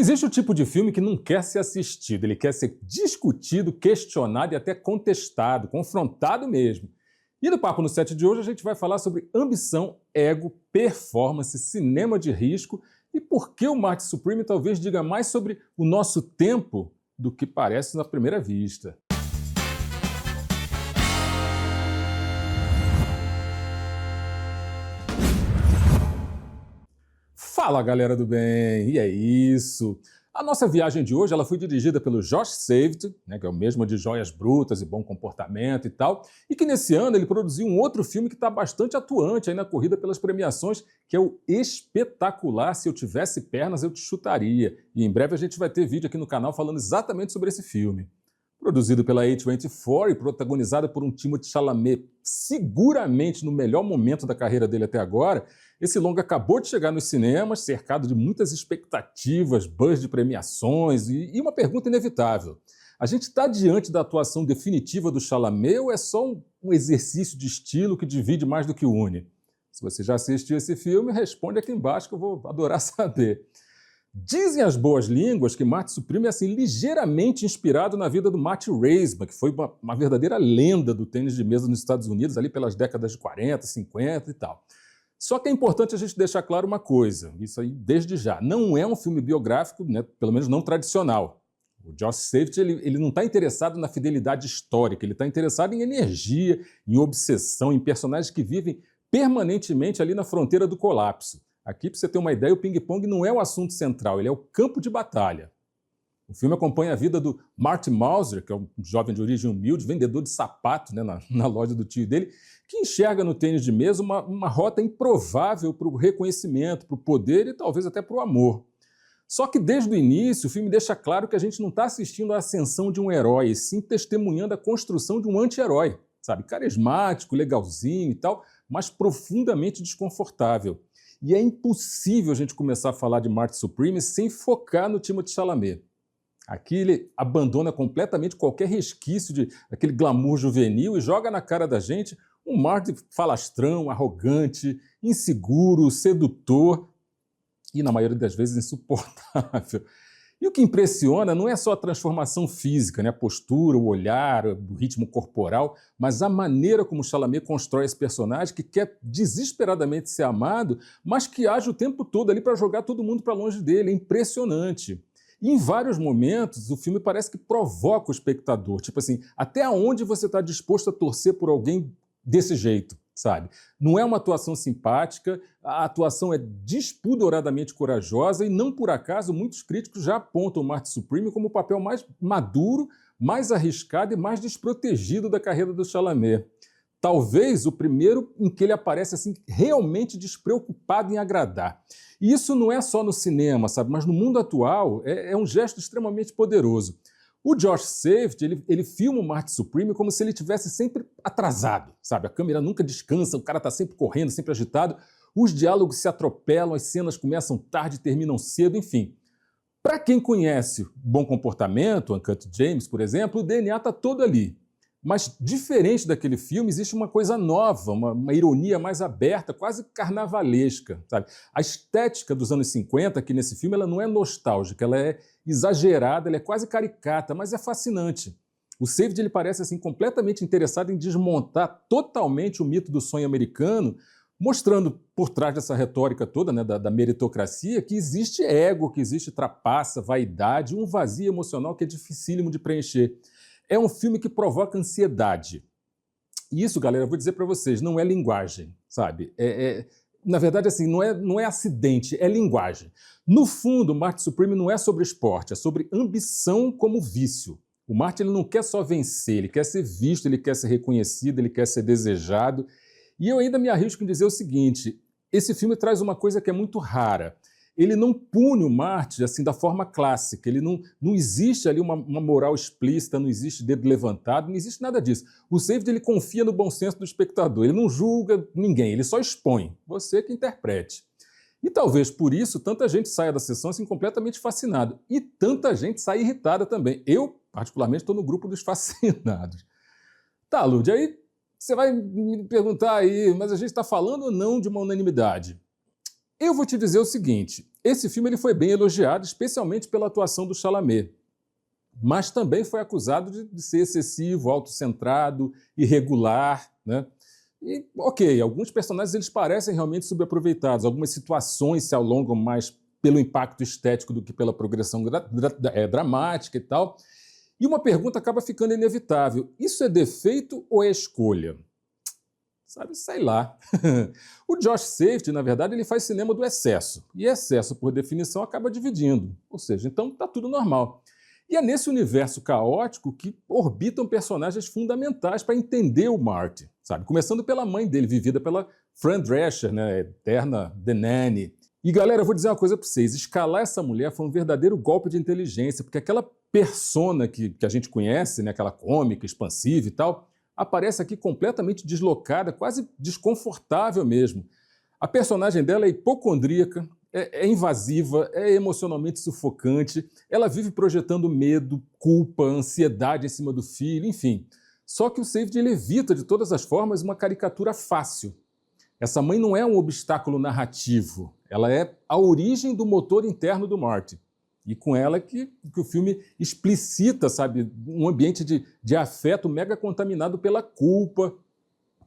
Existe o tipo de filme que não quer ser assistido, ele quer ser discutido, questionado e até contestado, confrontado mesmo. E no Papo no Set de hoje a gente vai falar sobre ambição, ego, performance, cinema de risco e por que o Marty Supreme talvez diga mais sobre o nosso tempo do que parece na primeira vista. Fala, galera do bem! E é isso! A nossa viagem de hoje ela foi dirigida pelo Josh Safdie, que é o mesmo de Joias Brutas e Bom Comportamento e tal, e que nesse ano ele produziu um outro filme que está bastante atuante aí na corrida pelas premiações, que é o espetacular Se Eu Tivesse Pernas, Eu Te Chutaria. E em breve a gente vai ter vídeo aqui no canal falando exatamente sobre esse filme. Produzido pela A24 e protagonizado por um Timothée Chalamet seguramente no melhor momento da carreira dele até agora, esse longa acabou de chegar nos cinemas, cercado de muitas expectativas, buzz de premiações e uma pergunta inevitável. A gente está diante da atuação definitiva do Chalamet ou é só um exercício de estilo que divide mais do que une? Se você já assistiu esse filme, responde aqui embaixo que eu vou adorar saber. Dizem as boas línguas que Marty Supreme é assim, ligeiramente inspirado na vida do Matthew Raisman, que foi uma verdadeira lenda do tênis de mesa nos Estados Unidos, ali pelas décadas de 40, 50 e tal. Só que é importante a gente deixar claro uma coisa, isso aí desde já, não é um filme biográfico, pelo menos não tradicional. O Josh Safdie ele não está interessado na fidelidade histórica, ele está interessado em energia, em obsessão, em personagens que vivem permanentemente ali na fronteira do colapso. Aqui, para você ter uma ideia, o ping-pong não é o assunto central, ele é o campo de batalha. O filme acompanha a vida do Marty Mauser, que é um jovem de origem humilde, vendedor de sapato na loja do tio dele, que enxerga no tênis de mesa uma rota improvável para o reconhecimento, para o poder e talvez até para o amor. Só que desde o início o filme deixa claro que a gente não está assistindo à ascensão de um herói, e sim testemunhando a construção de um anti-herói, sabe? Carismático, legalzinho e tal, mas profundamente desconfortável. E é impossível a gente começar a falar de Marty Supreme sem focar no Timothée Chalamet. Aqui ele abandona completamente qualquer resquício daquele glamour juvenil e joga na cara da gente um Marty falastrão, arrogante, inseguro, sedutor e, na maioria das vezes, insuportável. E o que impressiona não é só a transformação física, a postura, o olhar, o ritmo corporal, mas a maneira como o Chalamet constrói esse personagem que quer desesperadamente ser amado, mas que age o tempo todo ali para jogar todo mundo para longe dele. É impressionante. E em vários momentos o filme parece que provoca o espectador. Tipo assim, até onde você está disposto a torcer por alguém desse jeito? Sabe? Não é uma atuação simpática, a atuação é despudoradamente corajosa e não por acaso muitos críticos já apontam o Marty Supreme como o papel mais maduro, mais arriscado e mais desprotegido da carreira do Chalamet. Talvez o primeiro em que ele aparece assim realmente despreocupado em agradar. E isso não é só no cinema, sabe? Mas no mundo atual é um gesto extremamente poderoso. O Josh Safdie, ele filma o Marty Supreme como se ele estivesse sempre atrasado, sabe? A câmera nunca descansa, o cara está sempre correndo, sempre agitado, os diálogos se atropelam, as cenas começam tarde e terminam cedo, enfim. Para quem conhece Bom Comportamento, Uncut James, por exemplo, o DNA está todo ali. Mas, diferente daquele filme, existe uma coisa nova, uma ironia mais aberta, quase carnavalesca, sabe? A estética dos anos 50 aqui nesse filme ela não é nostálgica, ela é exagerada, ela é quase caricata, mas é fascinante. O Safdie ele parece assim, completamente interessado em desmontar totalmente o mito do sonho americano, mostrando por trás dessa retórica toda da meritocracia que existe ego, que existe trapaça, vaidade, um vazio emocional que é dificílimo de preencher. É um filme que provoca ansiedade. E isso, galera, eu vou dizer para vocês, não é linguagem, sabe? Na verdade, assim, não é acidente, é linguagem. No fundo, o Marty Supreme não é sobre esporte, é sobre ambição como vício. O Marty ele não quer só vencer, ele quer ser visto, ele quer ser reconhecido, ele quer ser desejado. E eu ainda me arrisco em dizer o seguinte, esse filme traz uma coisa que é muito rara. Ele não pune o Marty assim, da forma clássica, ele não existe ali uma moral explícita, não existe dedo levantado, não existe nada disso. O Safdie ele confia no bom senso do espectador, ele não julga ninguém, ele só expõe, você que interprete. E talvez por isso tanta gente saia da sessão assim, completamente fascinado, e tanta gente sai irritada também. Eu, particularmente, estou no grupo dos fascinados. Tá, Lud, aí você vai me perguntar aí, mas a gente está falando ou não de uma unanimidade? Eu vou te dizer o seguinte, esse filme ele foi bem elogiado, especialmente pela atuação do Chalamet, mas também foi acusado de ser excessivo, autocentrado, irregular, né? E, ok, alguns personagens eles parecem realmente subaproveitados, algumas situações se alongam mais pelo impacto estético do que pela progressão dramática e tal. E uma pergunta acaba ficando inevitável, isso é defeito ou é escolha? Sabe, sei lá. O Josh Safdie, na verdade, ele faz cinema do excesso. E excesso, por definição, acaba dividindo. Ou seja, então tá tudo normal. E é nesse universo caótico que orbitam personagens fundamentais para entender o Marty, sabe? Começando pela mãe dele, vivida pela Fran Drescher, né? Eterna The Nanny. E galera, eu vou dizer uma coisa para vocês, escalar essa mulher foi um verdadeiro golpe de inteligência, porque aquela persona que a gente conhece, né? Aquela cômica, expansiva e tal, aparece aqui completamente deslocada, quase desconfortável mesmo. A personagem dela é hipocondríaca, é invasiva, é emocionalmente sufocante, ela vive projetando medo, culpa, ansiedade em cima do filho, enfim. Só que o Safdie ele evita de todas as formas uma caricatura fácil. Essa mãe não é um obstáculo narrativo, ela é a origem do motor interno do Marty. E com ela que o filme explicita, sabe, um ambiente de afeto mega contaminado pela culpa,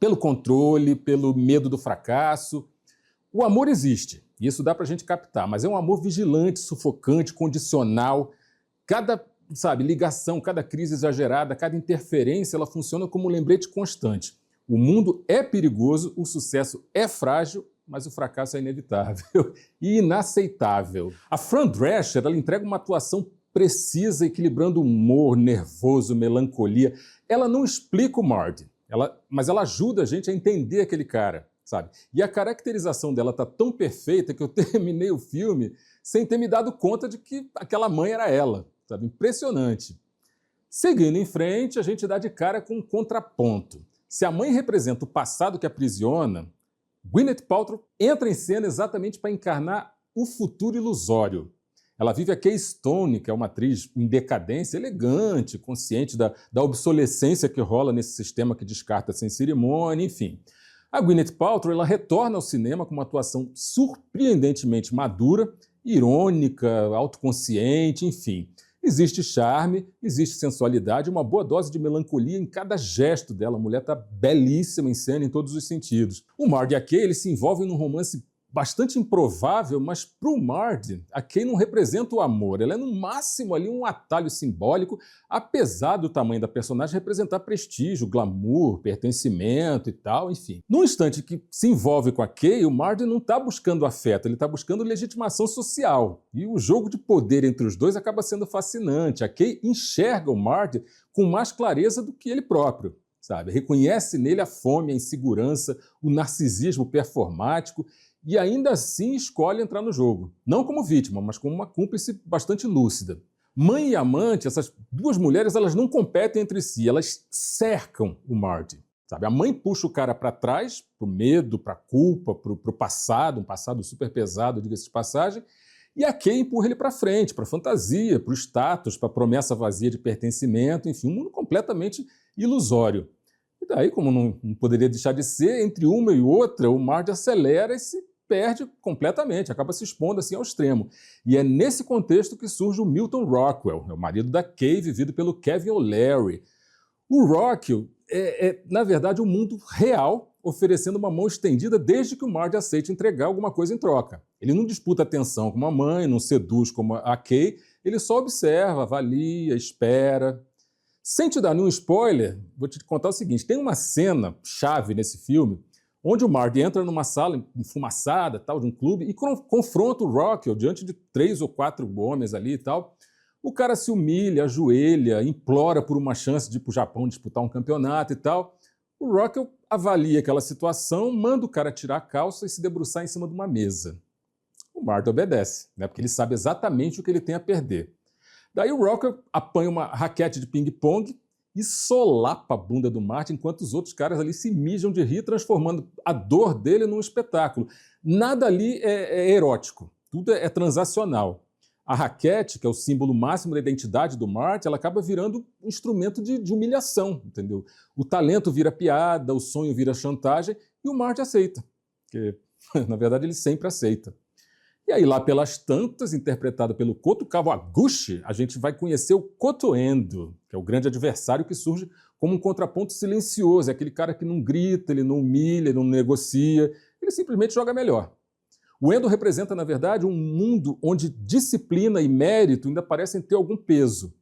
pelo controle, pelo medo do fracasso. O amor existe, e isso dá pra gente captar, mas é um amor vigilante, sufocante, condicional. Cada, sabe, ligação, cada crise exagerada, cada interferência, ela funciona como um lembrete constante. O mundo é perigoso, o sucesso é frágil, mas o fracasso é inevitável e inaceitável. A Fran Drescher, ela entrega uma atuação precisa, equilibrando humor, nervoso, melancolia. Ela não explica o Marty, mas ela ajuda a gente a entender aquele cara, sabe? E a caracterização dela tá tão perfeita que eu terminei o filme sem ter me dado conta de que aquela mãe era ela, sabe? Impressionante. Seguindo em frente, a gente dá de cara com um contraponto. Se a mãe representa o passado que aprisiona, Gwyneth Paltrow entra em cena exatamente para encarnar o futuro ilusório. Ela vive a Kay Stone, que é uma atriz em decadência, elegante, consciente da obsolescência que rola nesse sistema que descarta sem cerimônia, enfim. A Gwyneth Paltrow ela retorna ao cinema com uma atuação surpreendentemente madura, irônica, autoconsciente, enfim. Existe charme, existe sensualidade, uma boa dose de melancolia em cada gesto dela. A mulher está belíssima em cena em todos os sentidos. O Marty e a Kay eles se envolvem num romance bastante improvável, mas para o Marty, a Kay não representa o amor. Ela é no máximo ali um atalho simbólico, apesar do tamanho da personagem representar prestígio, glamour, pertencimento e tal, enfim. No instante que se envolve com a Kay, o Marty não está buscando afeto, ele está buscando legitimação social. E o jogo de poder entre os dois acaba sendo fascinante. A Kay enxerga o Marty com mais clareza do que ele próprio, sabe? Reconhece nele a fome, a insegurança, o narcisismo performático, e ainda assim escolhe entrar no jogo. Não como vítima, mas como uma cúmplice bastante lúcida. Mãe e amante, essas duas mulheres, elas não competem entre si, elas cercam o Marty. Sabe? A mãe puxa o cara para trás, pro medo, pra culpa, pro passado, um passado super pesado, diga-se de passagem, e a Kay empurra ele para frente, para fantasia, para o status, para a promessa vazia de pertencimento, enfim, um mundo completamente ilusório. E daí, como não poderia deixar de ser, entre uma e outra, o Marty acelera e se perde completamente, acaba se expondo assim ao extremo. E é nesse contexto que surge o Milton Rockwell, o marido da Kay, vivido pelo Kevin O'Leary. O Rockwell na verdade, o mundo real oferecendo uma mão estendida desde que o Marty aceite entregar alguma coisa em troca. Ele não disputa atenção como a mãe, não seduz como a Kay, ele só observa, avalia, espera. Sem te dar nenhum spoiler, vou te contar o seguinte, tem uma cena chave nesse filme onde o Marty entra numa sala enfumaçada, tal, de um clube, e confronta o Rockwell diante de 3 ou 4 homens ali e tal. O cara se humilha, ajoelha, implora por uma chance de ir para o Japão disputar um campeonato e tal. O Rockwell avalia aquela situação, manda o cara tirar a calça e se debruçar em cima de uma mesa. O Marty obedece, né, porque ele sabe exatamente o que ele tem a perder. Daí o Rockwell apanha uma raquete de ping-pong e solapa a bunda do Marty, enquanto os outros caras ali se mijam de rir, transformando a dor dele num espetáculo. Nada ali é erótico, tudo é transacional. A raquete, que é o símbolo máximo da identidade do Marty, ela acaba virando um instrumento de humilhação, entendeu? O talento vira piada, o sonho vira chantagem, e o Marty aceita. Porque Na verdade, ele sempre aceita. E aí, lá pelas tantas, interpretado pelo Koto Kawaguchi, a gente vai conhecer o Koto Endo, que é o grande adversário que surge como um contraponto silencioso. É aquele cara que não grita, ele não humilha, ele não negocia, ele simplesmente joga melhor. O Endo representa, na verdade, um mundo onde disciplina e mérito ainda parecem ter algum peso.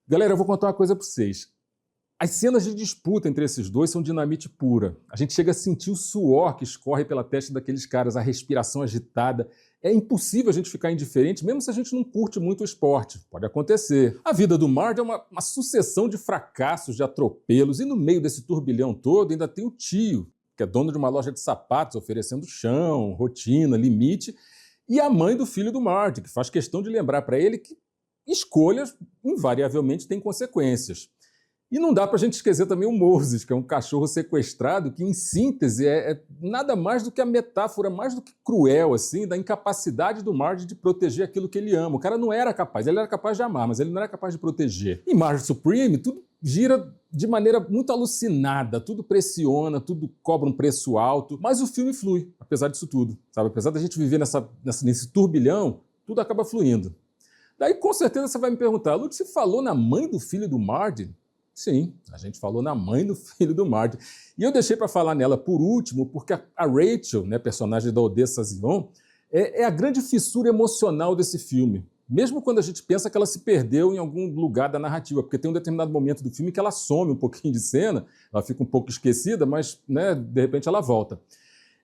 Galera, eu vou contar uma coisa para vocês. As cenas de disputa entre esses dois são dinamite pura. A gente chega a sentir o suor que escorre pela testa daqueles caras, a respiração agitada. É impossível a gente ficar indiferente, mesmo se a gente não curte muito o esporte. Pode acontecer. A vida do Marty é uma sucessão de fracassos, de atropelos, e no meio desse turbilhão todo ainda tem o tio, que é dono de uma loja de sapatos, oferecendo chão, rotina, limite, e a mãe do filho do Marty, que faz questão de lembrar para ele que escolhas invariavelmente têm consequências. E não dá para a gente esquecer também o Moses, que é um cachorro sequestrado, que, em síntese, é nada mais do que a metáfora, mais do que cruel, assim, da incapacidade do Marge de proteger aquilo que ele ama. O cara não era capaz, ele era capaz de amar, mas ele não era capaz de proteger. Em Marge Supreme, tudo gira de maneira muito alucinada, tudo pressiona, tudo cobra um preço alto, mas o filme flui, apesar disso tudo, sabe? Apesar da gente viver nesse turbilhão, tudo acaba fluindo. Daí, com certeza, você vai me perguntar, Lúcio, você falou na mãe do filho do Marge? Sim, a gente falou na mãe do filho do Marty. E eu deixei para falar nela por último, porque a Rachel, né, personagem da Odessa Zion, é a grande fissura emocional desse filme. Mesmo quando a gente pensa que ela se perdeu em algum lugar da narrativa, porque tem um determinado momento do filme que ela some um pouquinho de cena, ela fica um pouco esquecida, mas, né, de repente ela volta.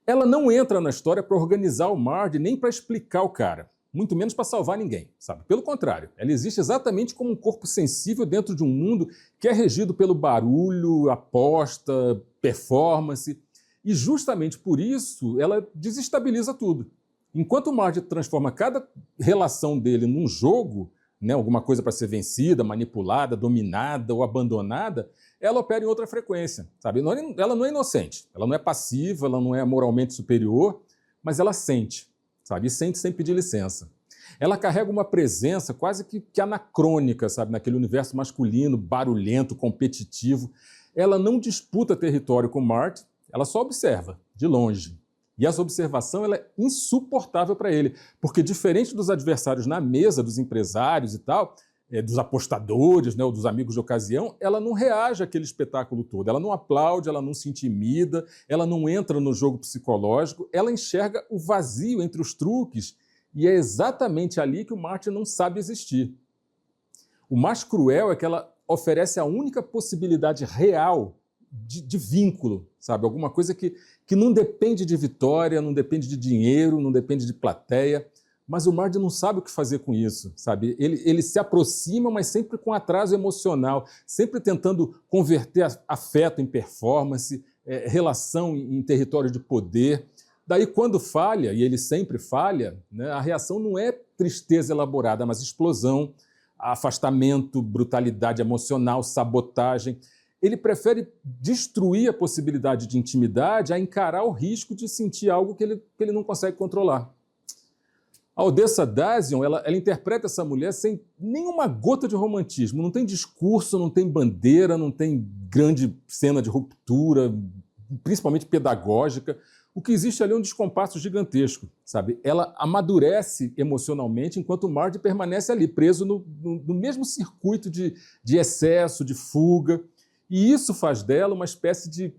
Ela não entra na história para organizar o Marty, nem para explicar o cara. Muito menos para salvar ninguém, sabe? Pelo contrário, ela existe exatamente como um corpo sensível dentro de um mundo que é regido pelo barulho, aposta, performance, e justamente por isso ela desestabiliza tudo. Enquanto o Marty transforma cada relação dele num jogo, né, alguma coisa para ser vencida, manipulada, dominada ou abandonada, ela opera em outra frequência, sabe? Ela não é inocente, ela não é passiva, ela não é moralmente superior, mas ela sente. Sabe? E sente sem pedir licença. Ela carrega uma presença quase que anacrônica, sabe? Naquele universo masculino, barulhento, competitivo. Ela não disputa território com Marty, ela só observa, de longe. E essa observação ela é insuportável para ele, porque diferente dos adversários na mesa, dos empresários e tal, dos apostadores, né, ou dos amigos de ocasião, ela não reage àquele espetáculo todo, ela não aplaude, ela não se intimida, ela não entra no jogo psicológico, ela enxerga o vazio entre os truques e é exatamente ali que o Marty não sabe existir. O mais cruel é que ela oferece a única possibilidade real de vínculo, sabe? Alguma coisa que não depende de vitória, não depende de dinheiro, não depende de plateia. Mas o Marty não sabe o que fazer com isso, sabe? Ele se aproxima, mas sempre com atraso emocional, sempre tentando converter afeto em performance, relação em território de poder. Daí, quando falha, e ele sempre falha, né, a reação não é tristeza elaborada, mas explosão, afastamento, brutalidade emocional, sabotagem. Ele prefere destruir a possibilidade de intimidade a encarar o risco de sentir algo que ele não consegue controlar. A Odessa Dazion, ela interpreta essa mulher sem nenhuma gota de romantismo. Não tem discurso, não tem bandeira, não tem grande cena de ruptura, principalmente pedagógica. O que existe ali é um descompasso gigantesco, sabe? Ela amadurece emocionalmente, enquanto o Marty permanece ali, preso no mesmo circuito de excesso, de fuga. E isso faz dela uma espécie de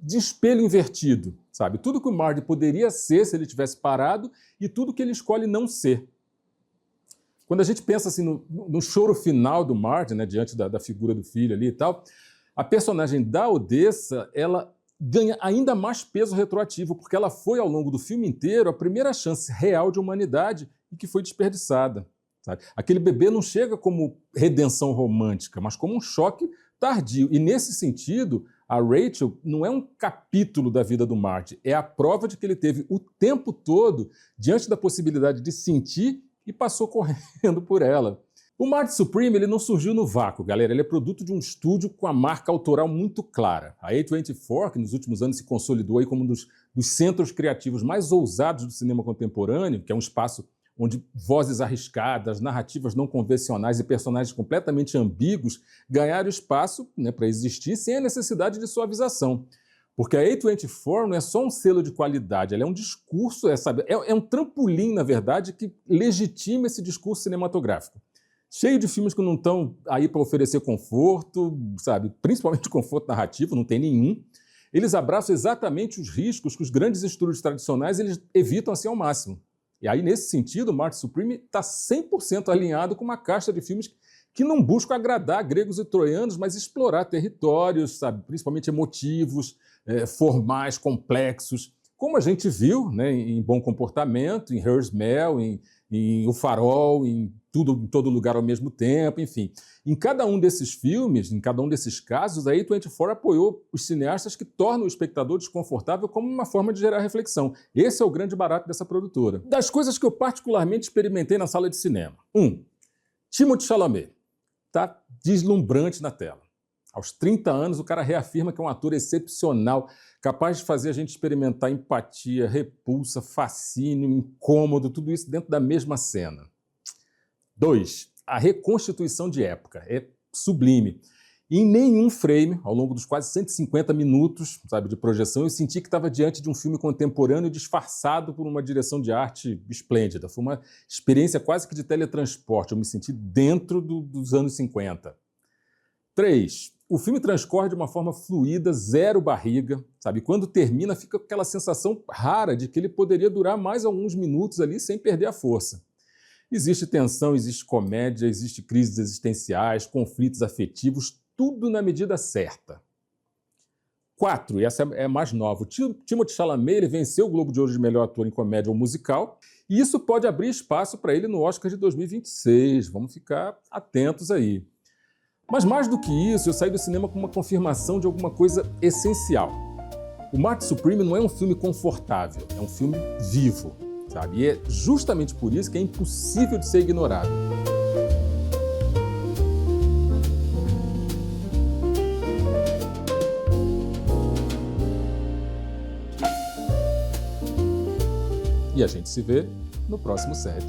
espelho invertido, sabe? Tudo que o Marty poderia ser se ele tivesse parado e tudo que ele escolhe não ser. Quando a gente pensa assim no choro final do Marty, né, diante da figura do filho ali e tal, a personagem da Odessa, ela ganha ainda mais peso retroativo, porque ela foi, ao longo do filme inteiro, a primeira chance real de humanidade e que foi desperdiçada. Sabe? Aquele bebê não chega como redenção romântica, mas como um choque tardio. E, nesse sentido, a Rachel não é um capítulo da vida do Marty, é a prova de que ele teve o tempo todo diante da possibilidade de sentir e passou correndo por ela. O Marty Supreme ele não surgiu no vácuo, galera. Ele é produto de um estúdio com a marca autoral muito clara. A A24, que nos últimos anos se consolidou aí como um dos centros criativos mais ousados do cinema contemporâneo, que é um espaço onde vozes arriscadas, narrativas não convencionais e personagens completamente ambíguos ganharam espaço, né, para existir sem a necessidade de suavização. Porque a A24 não é só um selo de qualidade, ela é um discurso, é um trampolim, na verdade, que legitima esse discurso cinematográfico. Cheio de filmes que não estão aí para oferecer conforto, sabe? Principalmente conforto narrativo, não tem nenhum. Eles abraçam exatamente os riscos que os grandes estúdios tradicionais eles evitam assim ao máximo. E aí, nesse sentido, o Marty Supreme está 100% alinhado com uma casta de filmes que não buscam agradar gregos e troianos, mas explorar territórios, sabe? Principalmente emotivos, formais, complexos, como a gente viu, né, em Bom Comportamento, em Her Smell, em O Farol, em todo lugar ao mesmo tempo, enfim. Em cada um desses filmes, em cada um desses casos, a A24 apoiou os cineastas que tornam o espectador desconfortável como uma forma de gerar reflexão. Esse é o grande barato dessa produtora. Das coisas que eu particularmente experimentei na sala de cinema. Timothée Chalamet. Tá deslumbrante na tela. Aos 30 anos, o cara reafirma que é um ator excepcional, capaz de fazer a gente experimentar empatia, repulsa, fascínio, incômodo, tudo isso dentro da mesma cena. 2. A reconstituição de época. É sublime. Em nenhum frame, ao longo dos quase 150 minutos, sabe, de projeção, eu senti que estava diante de um filme contemporâneo disfarçado por uma direção de arte esplêndida. Foi uma experiência quase que de teletransporte. Eu me senti dentro dos anos 50. 3. O filme transcorre de uma forma fluida, zero barriga, sabe? Quando termina, fica aquela sensação rara de que ele poderia durar mais alguns minutos ali sem perder a força. Existe tensão, existe comédia, existe crises existenciais, conflitos afetivos, tudo na medida certa. 4, e essa é mais nova, o Timothée Chalamet ele venceu o Globo de Ouro de melhor ator em comédia ou musical, e isso pode abrir espaço para ele no Oscar de 2026, vamos ficar atentos aí. Mas mais do que isso, eu saí do cinema com uma confirmação de alguma coisa essencial. O Marty Supreme não é um filme confortável, é um filme vivo, sabe? E é justamente por isso que é impossível de ser ignorado. E a gente se vê no próximo set.